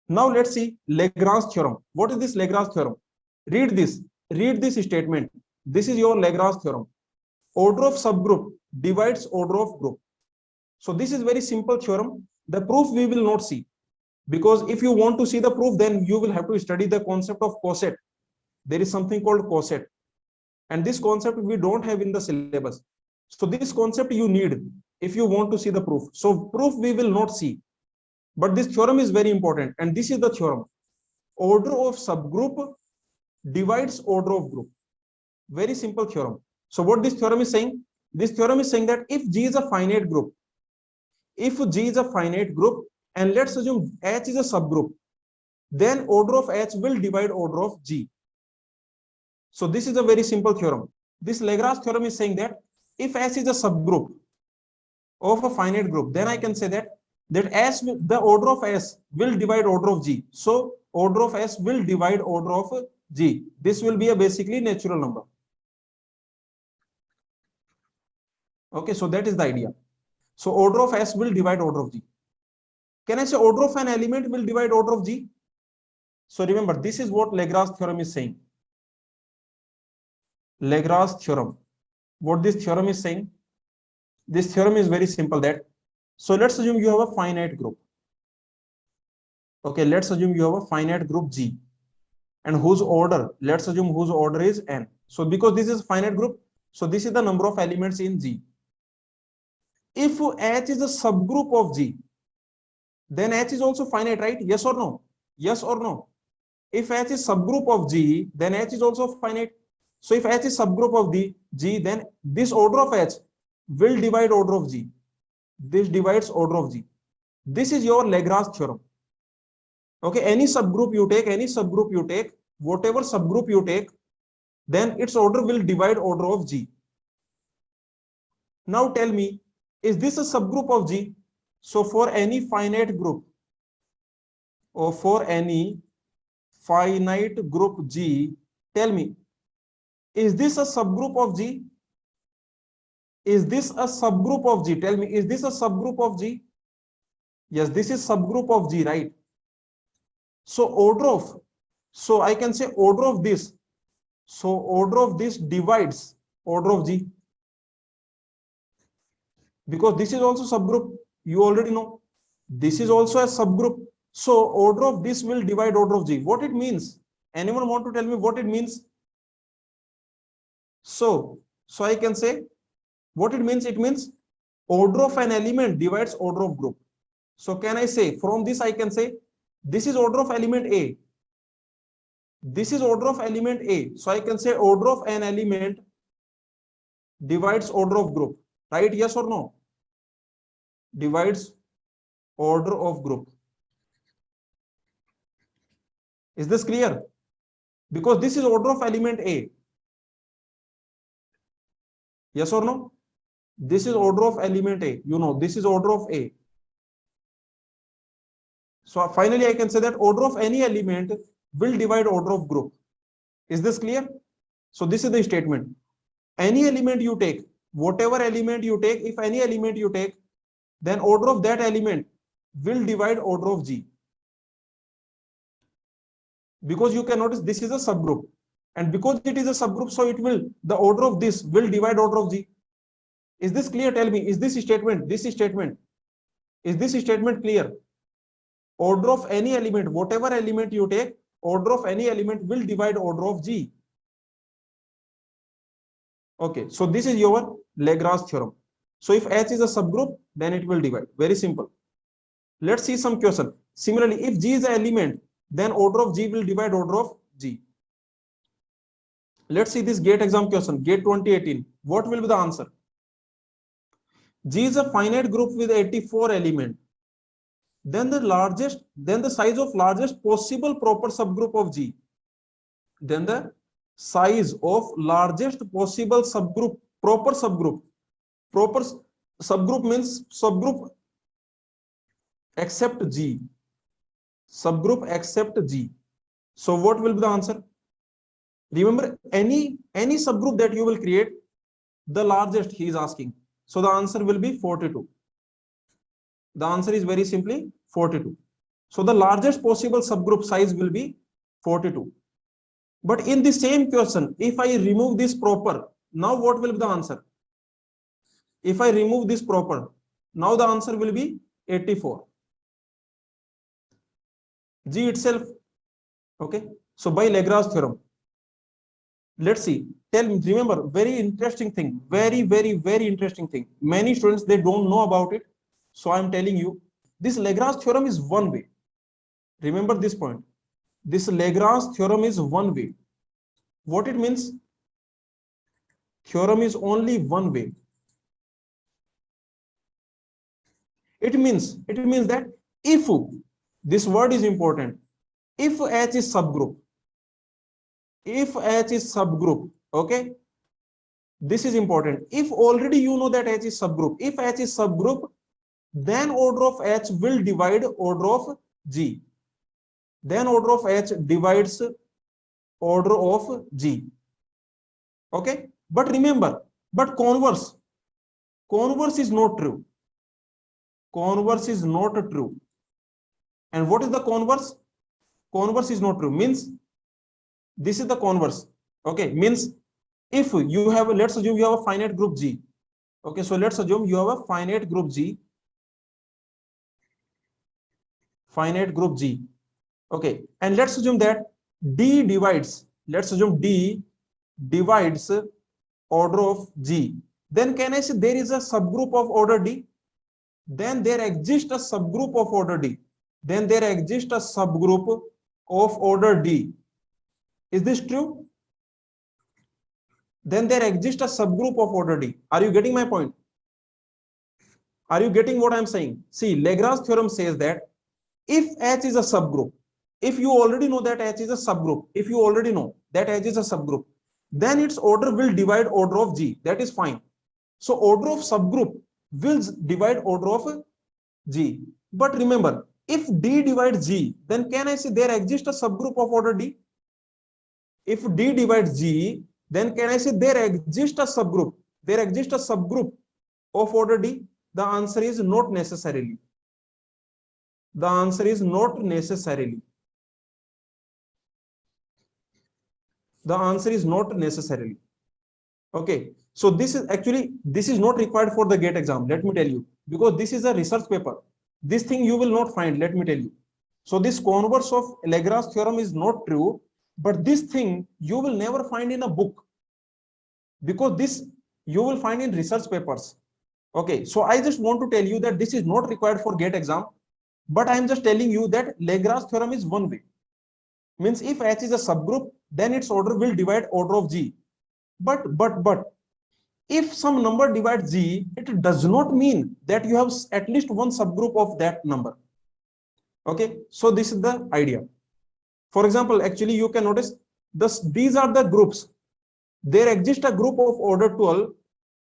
Now let's see Lagrange theorem. What is this Lagrange theorem? Read this. Read this statement. This is your Lagrange theorem. Order of subgroup divides order of group. So this is very simple theorem. The proof we will not see, because if you want to see the proof, then you will have to study the concept of coset. There is something called coset, and this concept we don't have in the syllabus. So this concept you need if you want to see the proof. So proof we will not see, but this theorem is very important, and this is the theorem. Order of subgroup divides order of group. Very simple theorem. So what this theorem is saying? This theorem is saying that if G is a finite group, and let's assume H is a subgroup, then order of H will divide order of G. So this is a very simple theorem. This Lagrange theorem is saying that if S is a subgroup of a finite group, then I can say that S, the order of S will divide order of G. So order of S will divide order of G. This will be a basically natural number. Okay, so that is the idea. So order of S will divide order of G. Can I say order of an element will divide order of G? So remember, this is what Lagrange theorem is saying. Lagrange theorem. What this theorem is saying? This theorem is very simple that, so let's assume you have a finite group. Okay, let's assume you have a finite group G, and whose order, let's assume whose order is n. So because this is finite group, so this is the number of elements in G. If H is a subgroup of G, then H is also finite, right? Yes or no? Yes or no? If H is subgroup of G, then H is also finite. So if H is subgroup of G, then this order of H will divide order of G. This divides order of G. This is your Lagrange theorem. Okay, any subgroup you take, whatever subgroup you take, then its order will divide order of G. Now tell me, is this a subgroup of G? So for any finite group, or for any finite group G, tell me, is this a subgroup of G? Is this a subgroup of G? Tell me, is this a subgroup of G? Yes, this is subgroup of G, right? So order of, so I can say order of this. So order of this divides order of G. Because this is also subgroup, you already know. This is also a subgroup. So order of this will divide order of G. What it means? Anyone want to tell me what it means? So I can say what it means. It means order of an element divides order of group. So can I say from this I can say this is order of element A. This is order of element A. So I can say order of an element divides order of group. Right? Yes or no? Divides order of group. Is this clear? Because this is order of element A. Yes or no? This is order of element A. You know, this is order of A. So finally, I can say that order of any element will divide order of group. Is this clear? So this is the statement. Any element you take, whatever element you take, if any element you take, then order of that element will divide order of G. Because you can notice this is a subgroup, and because it is a subgroup, so it will, the order of this will divide order of G. Is this clear? Tell me, is this statement clear? Order of any element, whatever element you take, order of any element will divide order of G. Okay, so this is your Lagrange theorem. So if H is a subgroup, then it will divide. Very simple. Let's see some question. Similarly, if G is an element, then order of G will divide order of G. Let's see this GATE exam question, GATE 2018. What will be the answer? G is a finite group with 84 elements. Then the size of largest possible proper subgroup of G. Then the size of largest possible subgroup, proper subgroup. Proper subgroup means subgroup except G. Subgroup except G. So what will be the answer? Remember, any subgroup that you will create, the largest he is asking. So the answer will be 42. The answer is very simply 42. So the largest possible subgroup size will be 42. But in the same question, if I remove this proper, now what will be the answer? If I remove this proper, now the answer will be 84. G itself. Okay. So by Lagrange theorem, let's see. Remember, very interesting thing, very interesting thing. Many students, they don't know about it. So I'm telling you, this Lagrange theorem is one way. Remember this point. This Lagrange theorem is one way. What it means? Theorem is only one way. It means that if, this word is important, if H is subgroup, okay, this is important. If already you know that H is subgroup, if H is subgroup, then order of H will divide order of G. Then order of H divides order of G. Okay, but remember, but converse is not true. Converse is not true. And what is the converse? Converse is not true means this is the converse. Okay, means if you have, let's assume you have a finite group G. Okay, so let's assume you have a finite group G. Okay, and let's assume that D divides, let's assume D divides order of G. Then can I say there is a subgroup of order D? Then there exists a subgroup of order D. Then there exists a subgroup of order D. Is this true? Then there exists a subgroup of order D. Are you getting my point? Are you getting what I'm saying? See, Lagrange theorem says that if H is a subgroup, if you already know that H is a subgroup, then its order will divide order of G. That is fine. So order of subgroup will divide order of G. But remember, if D divides G, then can I say there exists a subgroup of order D? If D divides G, then can I say there exists a subgroup? There exists a subgroup of order D? The answer is not necessarily. The answer is not necessarily. The answer is not necessarily. Okay. So this is actually, this is not required for the GATE exam. Let me tell you, because this is a research paper. This thing you will not find. Let me tell you. So this converse of Lagrange theorem is not true, but this thing you will never find in a book, because this you will find in research papers. Okay. So I just want to tell you that this is not required for GATE exam, but I am just telling you that Lagrange theorem is one way. Means if H is a subgroup, then its order will divide order of G. But if some number divides G, it does not mean that you have at least one subgroup of that number. Okay, so this is the idea. For example, actually you can notice this, these are the groups. There exists a group of order 12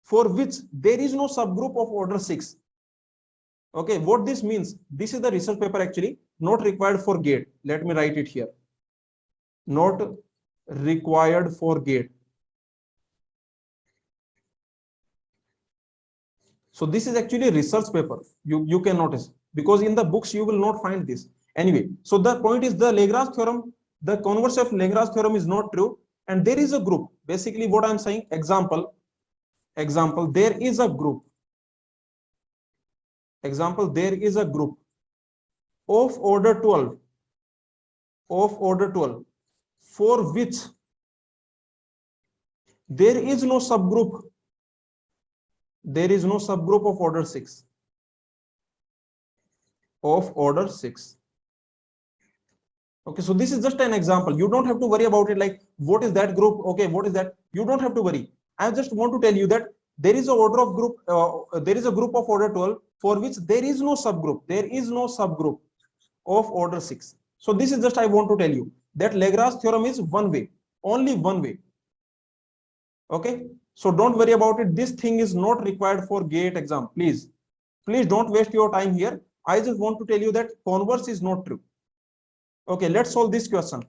for which there is no subgroup of order 6. Okay, what this means, this is the research paper actually, not required for GATE. Let me write it here. Not required for GATE. So this is actually a research paper. You can notice, because in the books you will not find this. Anyway, so the point is the Lagrange theorem, the converse of Lagrange theorem is not true, and there is a group. Basically what I'm saying, example, there is a group. Example, there is a group of order 12, for which there is no subgroup. There is no subgroup of order 6. Okay, so this is just an example. You don't have to worry about it, like what is that group? Okay, what is that? You don't have to worry. I just want to tell you that there is a order of group, there is a group of order 12 for which there is no subgroup. There is no subgroup of order 6. So this is just I want to tell you that Lagrange theorem is one way, only one way. Okay, so don't worry about it. This thing is not required for GATE exam. Please don't waste your time here. I just want to tell you that converse is not true. Okay, let's solve this question.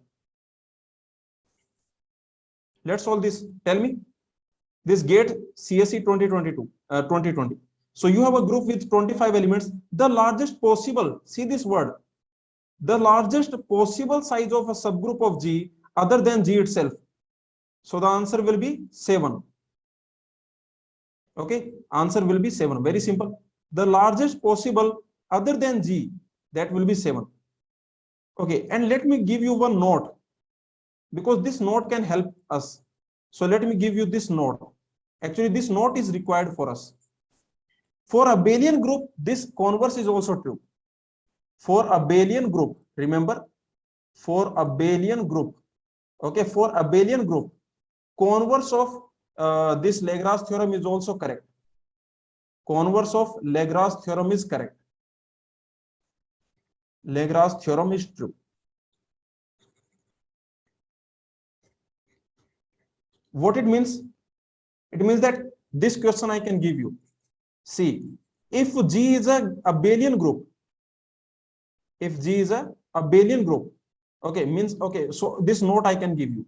Let's solve this. Tell me, this GATE CSE 2020. So you have a group with 25 elements. The largest possible, see this word, the largest possible size of a subgroup of G other than G itself. So the answer will be 7. Okay, answer will be 7. Very simple. The largest possible other than G, that will be 7. Okay, and let me give you one note, because this note can help us. So let me give you this note. Actually, this note is required for us. For a abelian group, this converse is also true. For a abelian group, remember, for a abelian group, okay, for a abelian group, converse of this Lagrange theorem is also correct. Converse of Lagrange theorem is correct. Lagrange theorem is true. What it means? It means that this question I can give you. See, if G is a abelian group, if G is a abelian group, okay, means, okay, so this note I can give you.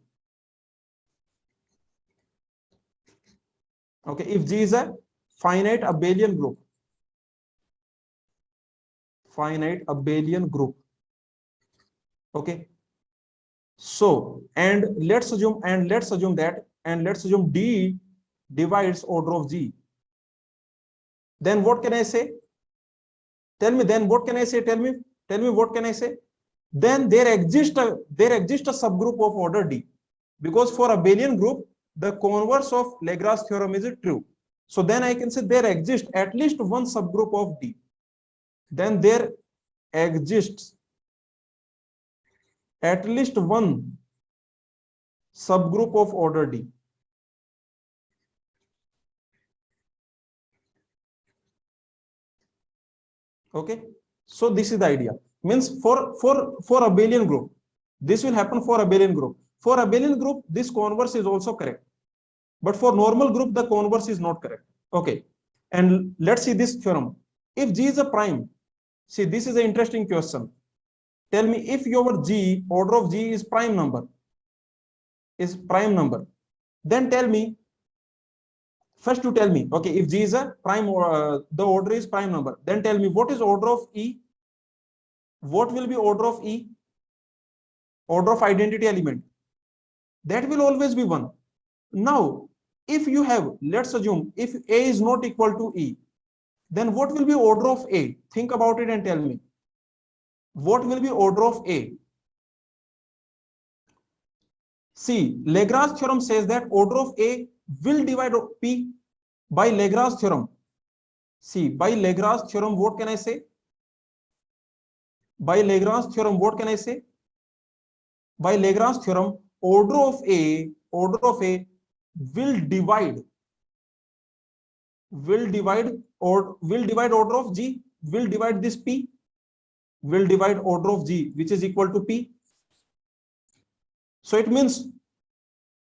Okay, if G is a finite abelian group, finite abelian group, okay, so and let's assume D divides order of G, then what can I say? Tell me, then what can I say? Tell me what can I say? Then there exists a subgroup of order D, because for abelian group the converse of Lagrange theorem is true. So then I can say there exists at least one subgroup of D. Then there exists at least one subgroup of order D. Okay, so this is the idea. Means for abelian group, this will happen for abelian group. For abelian group, this converse is also correct, but for normal group, the converse is not correct. Okay, and let's see this theorem. If G is a prime, see, this is an interesting question. Tell me, if your G, order of G is prime number, then tell me, first you tell me, okay, if G is a prime, or the order is prime number, then tell me what is order of E? What will be order of E? Order of identity element. That will always be 1. Now, if you have, let's assume, if A is not equal to E, then what will be order of A? Think about it and tell me. What will be order of A? See, Lagrange theorem says that order of A will divide P by Lagrange theorem. See, by Lagrange theorem, what can I say? By Lagrange theorem, what can I say? By Lagrange theorem, order of A will divide order of G, will divide this P, will divide order of G, which is equal to P. So it means,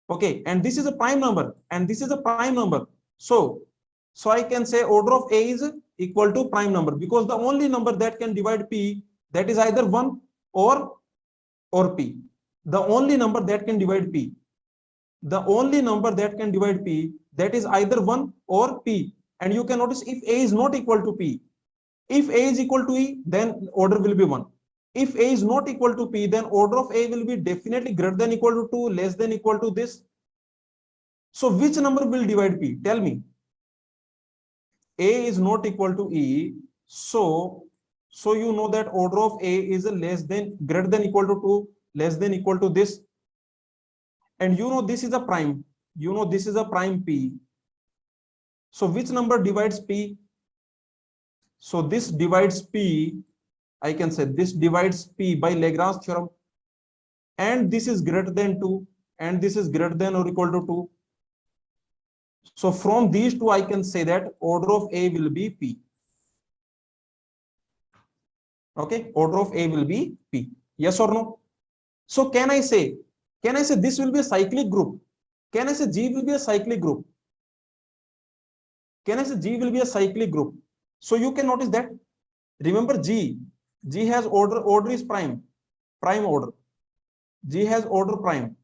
okay, and this is a prime number, and this is a prime number. So I can say order of A is equal to prime number, because the only number that can divide P, that is either 1 or P. The only number that can divide P. The only number that can divide P, that is either 1 or P. And you can notice, if A is not equal to P, if A is equal to E, then order will be 1. If A is not equal to P, then order of A will be definitely greater than equal to 2, less than equal to this. So which number will divide P? Tell me. A is not equal to E, so you know that order of A is greater than equal to 2, less than equal to this. And you know this is a prime. You know this is a prime P. So which number divides P? So this divides P. I can say this divides P by Lagrange theorem. And this is greater than 2. And this is greater than or equal to 2. So from these two, I can say that order of A will be P. Okay, order of A will be P. Yes or no? So can I say this will be a cyclic group? Can I say G will be a cyclic group? Can I say G will be a cyclic group? So you can notice that, remember G has order is prime order. G has order prime.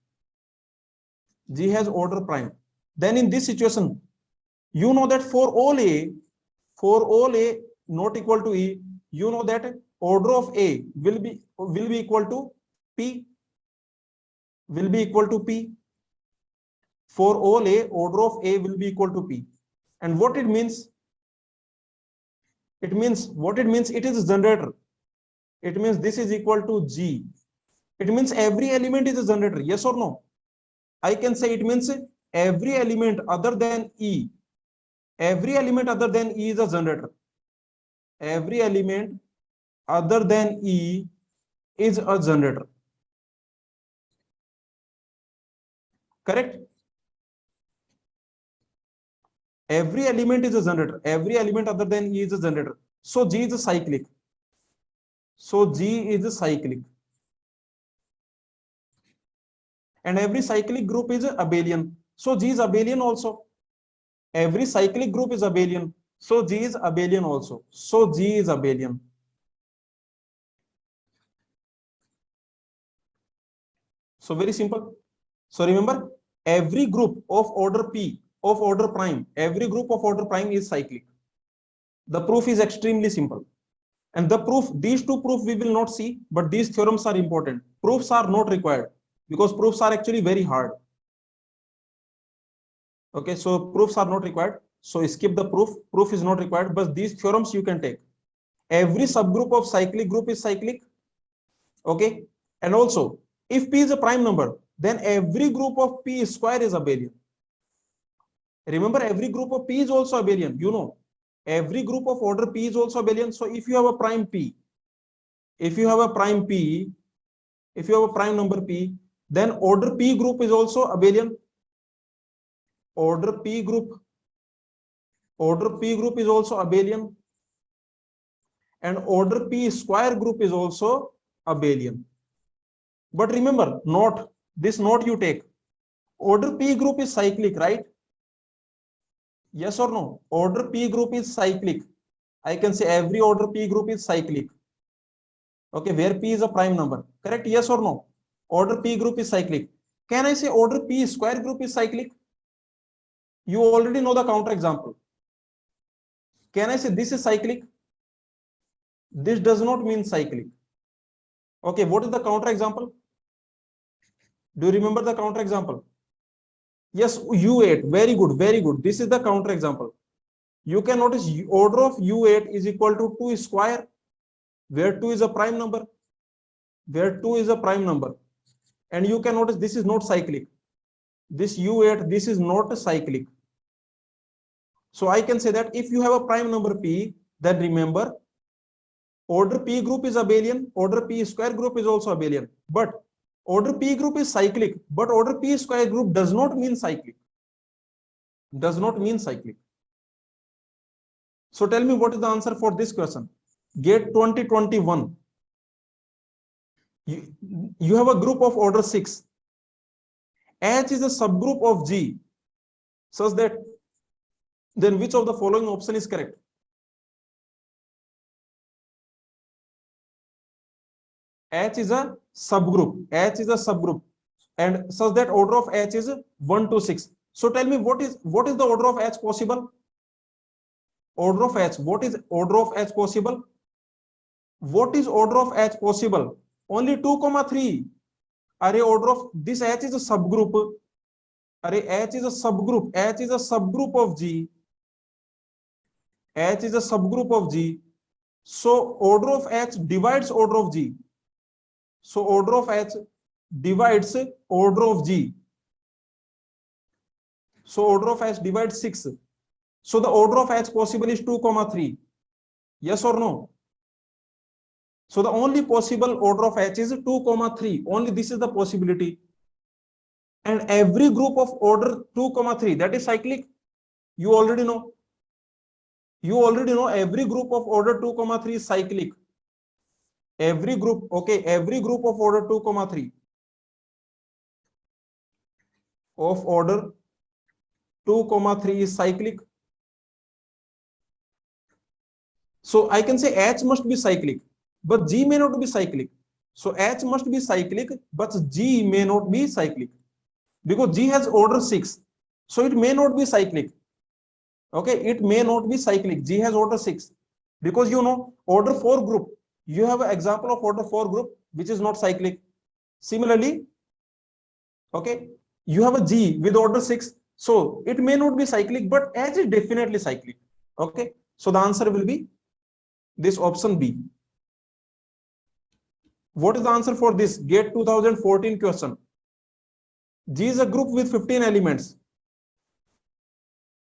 G has order prime. Then in this situation, you know that for all A not equal to E, you know that order of A will be equal to P, will be equal to P. For all A, order of A will be equal to P. And what it means? It means, what it means, it is a generator. It means this is equal to G. It means every element is a generator, yes or no? I can say it means every element other than E, every element other than E is a generator. Every element other than E is a generator. Correct? Every element is a generator. Every element other than E is a generator. So G is a cyclic. So G is a cyclic. And every cyclic group is abelian. So G is abelian also. Every cyclic group is abelian. So G is abelian also. So G is abelian. So very simple. So remember, every group of order P, of order prime, every group of order prime is cyclic. The proof is extremely simple. And the proof, these two proofs we will not see, but these theorems are important. Proofs are not required because proofs are actually very hard. Okay, so proofs are not required. So skip the proof. Proof is not required, but these theorems you can take. Every subgroup of cyclic group is cyclic. Okay, and also if P is a prime number, then every group of P square is abelian. Remember, every group of P is also abelian. You know, every group of order P is also abelian. So if you have a prime P, if you have a prime P, if you have a prime number P, then order P group is also abelian. Order P group is also abelian. And order P square group is also abelian. But remember, note, this note you take. Order P group is cyclic, right? Yes or no? Order P group is cyclic. I can say every order P group is cyclic. Okay, where P is a prime number. Correct? Yes or no? Order P group is cyclic. Can I say order P square group is cyclic? You already know the counter example. Can I say this is cyclic? This does not mean cyclic. Okay, what is the counter example? Do you remember the counter example? Yes, U8. Very good, very good. This is the counter example. You can notice order of U8 is equal to 2 square, where 2 is a prime number. Where 2 is a prime number. And you can notice this is not cyclic. This U8, this is not cyclic. So I can say that if you have a prime number P, then remember, order P group is abelian, order P square group is also abelian. But order P group is cyclic, but order P square group does not mean cyclic. Does not mean cyclic. So tell me what is the answer for this question. GATE 2021. You have a group of order 6. H is a subgroup of G such that, then which of the following option is correct? H is a subgroup. H is a subgroup, and such that order of H is 1 to 6. So tell me what is the order of H possible? Order of H. What is order of H possible? What is order of H possible? Only 2, 3. Are order of this H is a subgroup. Are H is a subgroup. H is a subgroup of G. H is a subgroup of G. So order of H divides order of G. So order of H divides order of G. So order of H divides 6. So the order of H possible is 2, 3. Yes or no? So the only possible order of H is 2, 3. Only this is the possibility. And every group of order 2, 3, that is cyclic. You already know. You already know every group of order 2, 3 is cyclic. Every group, okay, every group of order 2, 3 of order 2, 3 is cyclic. So I can say H must be cyclic, but G may not be cyclic. So H must be cyclic, but G may not be cyclic because G has order 6. So it may not be cyclic. Okay, it may not be cyclic. G has order 6 because you know order 4 group. you have an example of order 4 group which is not cyclic. Similarly, okay, you have a G with order 6, so it may not be cyclic, but H is definitely cyclic. Okay, so the answer will be this option B. What is the answer for this GATE 2014 question? G is a group with 15 elements.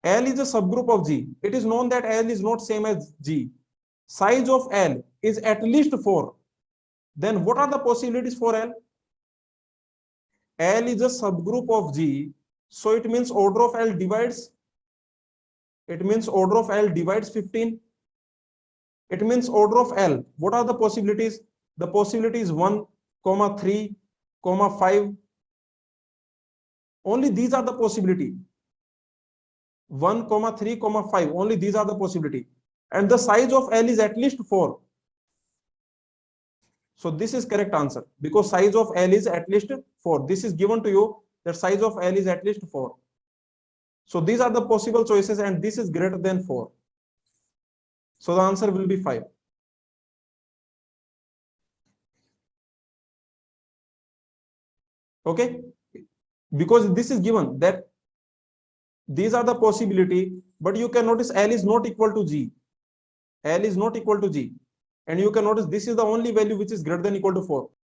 L is a subgroup of G. It is known that L is not same as G. Size of L is at least 4. Then what are the possibilities for L? L is a subgroup of G, so it means order of L divides. It means order of L divides 15. It means order of L. What are the possibilities? The possibility is 1, 3, 5. Only these are the possibility. 1, 3, 5. Only these are the possibility. And the size of L is at least 4. So this is correct answer, because size of L is at least 4. This is given to you that size of L is at least 4. So these are the possible choices, and this is greater than 4. So the answer will be 5. Okay, because this is given that these are the possibility, but you can notice L is not equal to G. L is not equal to G. And you can notice this is the only value which is greater than equal to 4.